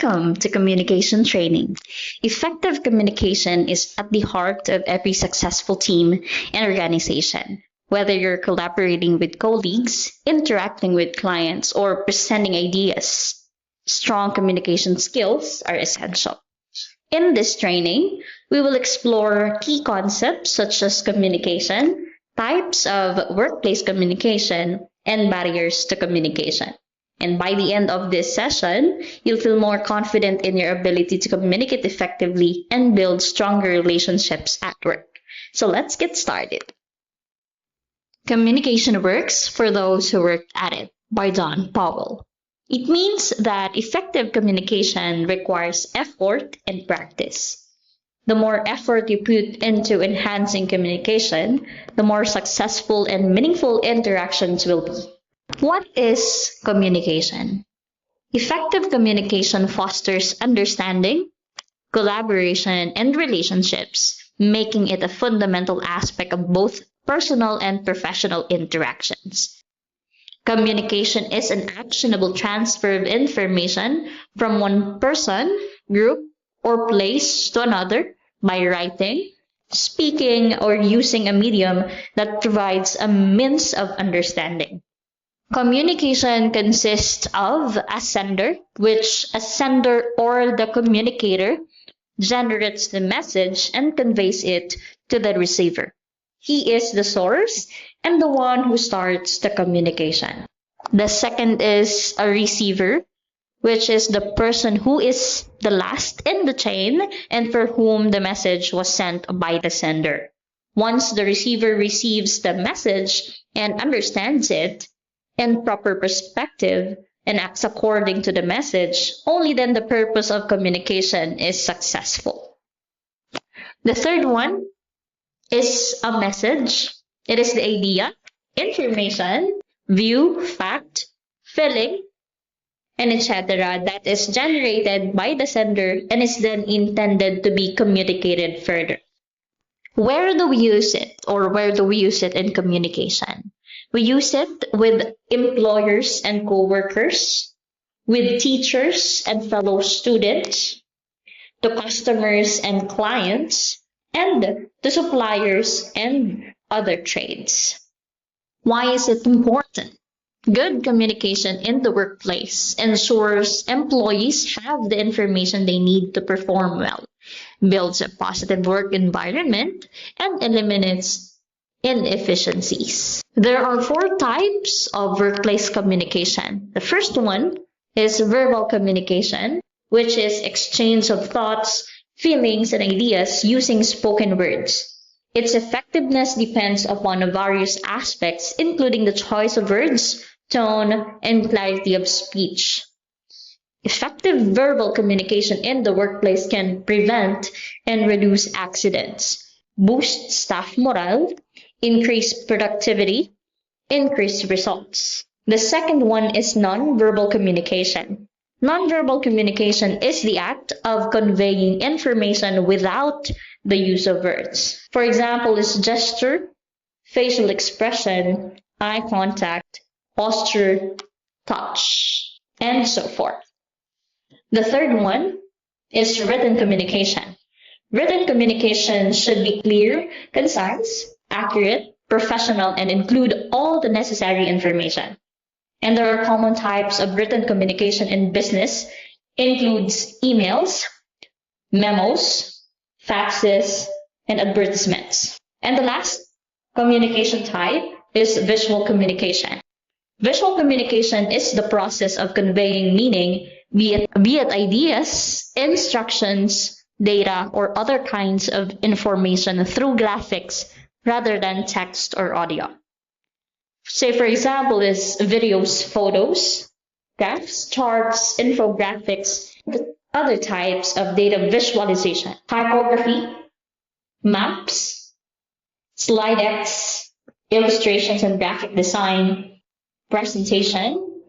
Welcome to Communication Training. Effective communication is at the heart of every successful team and organization. Whether you're collaborating with colleagues, interacting with clients, or presenting ideas, strong communication skills are essential. In this training, we will explore key concepts such as communication, types of workplace communication, and barriers to communication. And by the end of this session, you'll feel more confident in your ability to communicate effectively and build stronger relationships at work. So let's get started. Communication works for those who worked at it by Don Powell. It means that effective communication requires effort and practice. The more effort you put into enhancing communication, the more successful and meaningful interactions will be. What is communication? Effective communication fosters understanding, collaboration, and relationships, making it a fundamental aspect of both personal and professional interactions. Communication is an actionable transfer of information from one person, group, or place to another by writing, speaking, or using a medium that provides a means of understanding. Communication consists of a sender, which a sender or the communicator generates the message and conveys it to the receiver. He is the source and the one who starts the communication. The second is a receiver, which is the person who is the last in the chain and for whom the message was sent by the sender. Once the receiver receives the message and understands it in proper perspective and acts according to the message, only then the purpose of communication is successful. The third one is a message. It is the idea, information, view, fact, feeling, and etc. that is generated by the sender and is then intended to be communicated further. Where do we use it, or where do we use it in communication? We use it with employers and co-workers, with teachers and fellow students, to customers and clients, and to suppliers and other trades. Why is it important? Good communication in the workplace ensures employees have the information they need to perform well, builds a positive work environment, and eliminates inefficiencies. There are 4 types of workplace communication. The first one is verbal communication, which is exchange of thoughts, feelings, and ideas using spoken words. Its effectiveness depends upon various aspects, including the choice of words, tone, and clarity of speech. Effective verbal communication in the workplace can prevent and reduce accidents, boost staff morale, increase productivity, increase results. The second one is non-verbal communication. Non-verbal communication is the act of conveying information without the use of words. For example, is gesture, facial expression, eye contact, posture, touch, and so forth. The third one is written communication. Written communication should be clear, concise, accurate, professional, and include all the necessary information. And there are common types of written communication in business, includes emails, memos, faxes, and advertisements. And the last communication type is visual communication. Visual communication is the process of conveying meaning, be it ideas, instructions, data, or other kinds of information through graphics rather than text or audio. Say, for example, is videos, photos, graphs, charts, infographics, other types of data visualization, typography, maps, slide decks, illustrations and graphic design, presentation,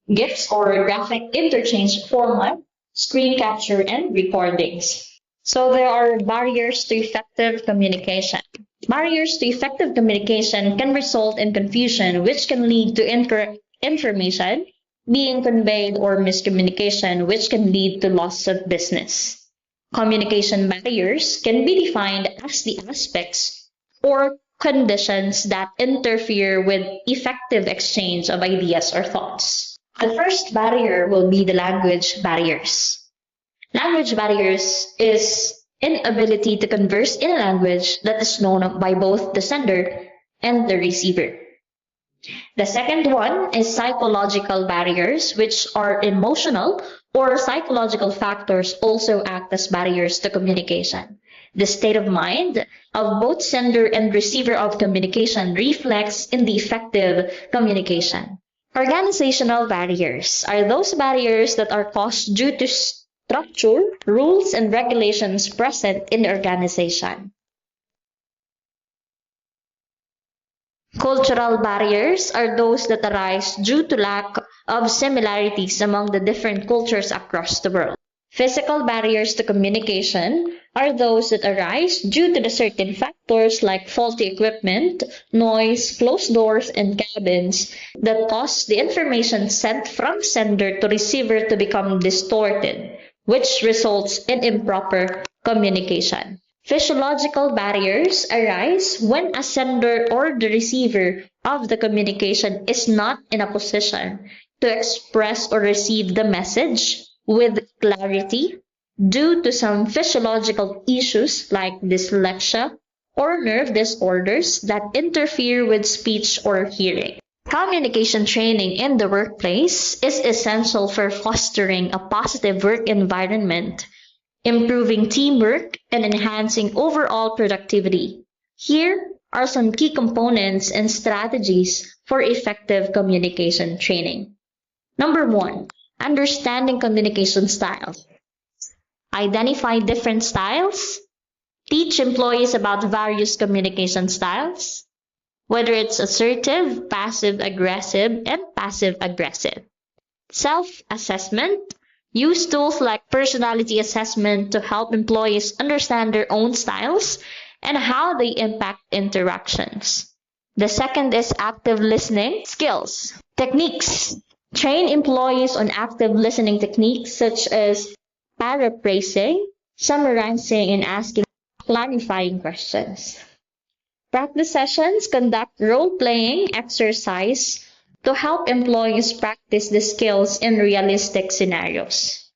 GIFs or graphic interchange format, screen capture, and recordings. So there are barriers to effective communication. Barriers to effective communication can result in confusion, which can lead to incorrect information, being conveyed, or miscommunication, which can lead to loss of business. Communication barriers can be defined as the aspects or conditions that interfere with effective exchange of ideas or thoughts. The first barrier will be the language barriers. Language barriers is inability to converse in a language that is known by both the sender and the receiver. The second one is psychological barriers, which are emotional or psychological factors also act as barriers to communication. The state of mind of both sender and receiver of communication reflects in the effective communication. Organizational barriers are those barriers that are caused due to structure, rules, and regulations present in the organization. Cultural barriers are those that arise due to lack of similarities among the different cultures across the world. Physical barriers to communication are those that arise due to the certain factors like faulty equipment, noise, closed doors, and cabins that cause the information sent from sender to receiver to become distorted, which results in improper communication. Physiological barriers arise when a sender or the receiver of the communication is not in a position to express or receive the message with clarity due to some physiological issues like dyslexia or nerve disorders that interfere with speech or hearing. Communication training in the workplace is essential for fostering a positive work environment, improving teamwork, and enhancing overall productivity. Here are some key components and strategies for effective communication training. Number 1, understanding communication styles. Identify different styles. Teach employees about various communication styles, whether it's assertive, passive-aggressive, and passive-aggressive. Self-assessment. Use tools like personality assessment to help employees understand their own styles and how they impact interactions. The second is active listening skills. Techniques. Train employees on active listening techniques such as paraphrasing, summarizing, and asking clarifying questions. Practice sessions conduct role-playing exercise to help employees practice the skills in realistic scenarios.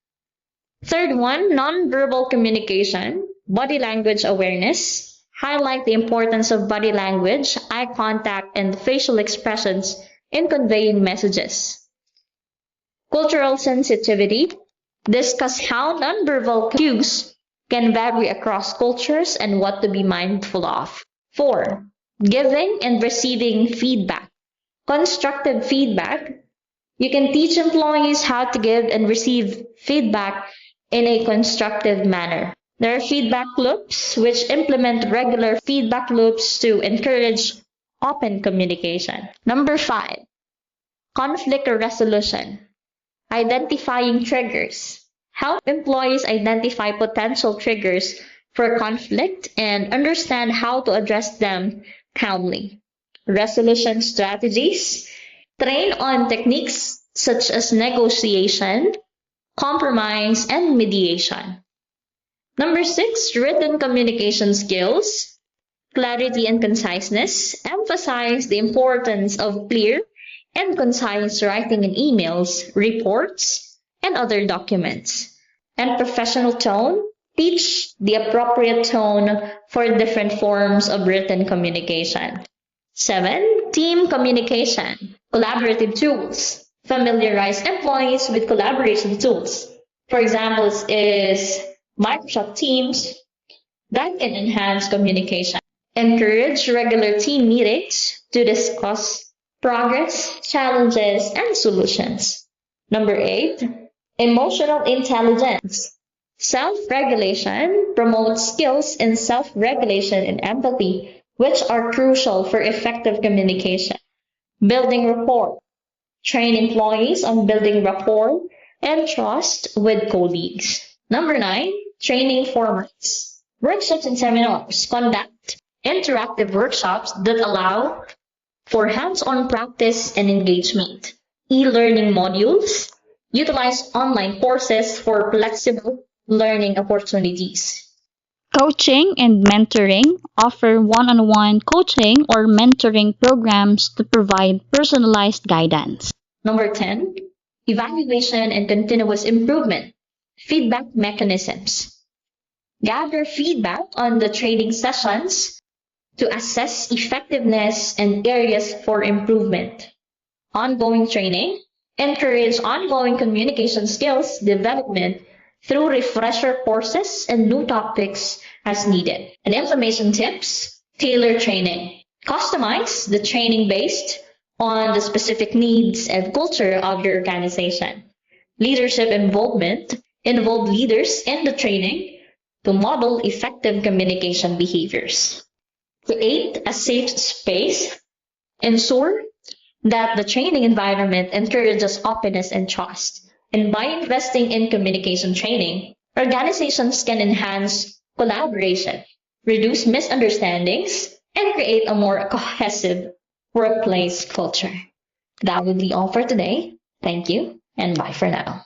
Third one, nonverbal communication, body language awareness. Highlight the importance of body language, eye contact, and facial expressions in conveying messages. Cultural sensitivity. Discuss how nonverbal cues can vary across cultures and what to be mindful of. 4. Giving and receiving feedback. Constructive feedback. You can teach employees how to give and receive feedback in a constructive manner. There are feedback loops, which implement regular feedback loops to encourage open communication. Number 5, conflict resolution. Identifying triggers. Help employees identify potential triggers for conflict and understand how to address them calmly. Resolution strategies. Train on techniques such as negotiation, compromise, and mediation. Number 6, written communication skills. Clarity and conciseness. Emphasize the importance of clear and concise writing in emails, reports, and other documents. And professional tone. Teach the appropriate tone for different forms of written communication. 7, team communication. Collaborative tools. Familiarize employees with collaboration tools. For examples is Microsoft Teams that can enhance communication. Encourage regular team meetings to discuss progress, challenges, and solutions. Number 8, emotional intelligence. Self-regulation promotes skills in self-regulation and empathy, which are crucial for effective communication. Building rapport. Train employees on building rapport and trust with colleagues. Number 9, training formats. Workshops and seminars. Conduct interactive workshops that allow for hands-on practice and engagement. e-learning modules, utilize online courses for flexible learning opportunities. Coaching and mentoring offer one-on-one coaching or mentoring programs to provide personalized guidance. Number 10, evaluation and continuous improvement. Feedback mechanisms. Gather feedback on the training sessions to assess effectiveness and areas for improvement. Ongoing training. Encourage ongoing communication skills development through refresher courses and new topics as needed. And implementation tips, tailor training. Customize the training based on the specific needs and culture of your organization. Leadership involvement. Involve leaders in the training to model effective communication behaviors. Create a safe space. Ensure that the training environment encourages openness and trust. And by investing in communication training, organizations can enhance collaboration, reduce misunderstandings, and create a more cohesive workplace culture. That would be all for today. Thank you, and bye for now.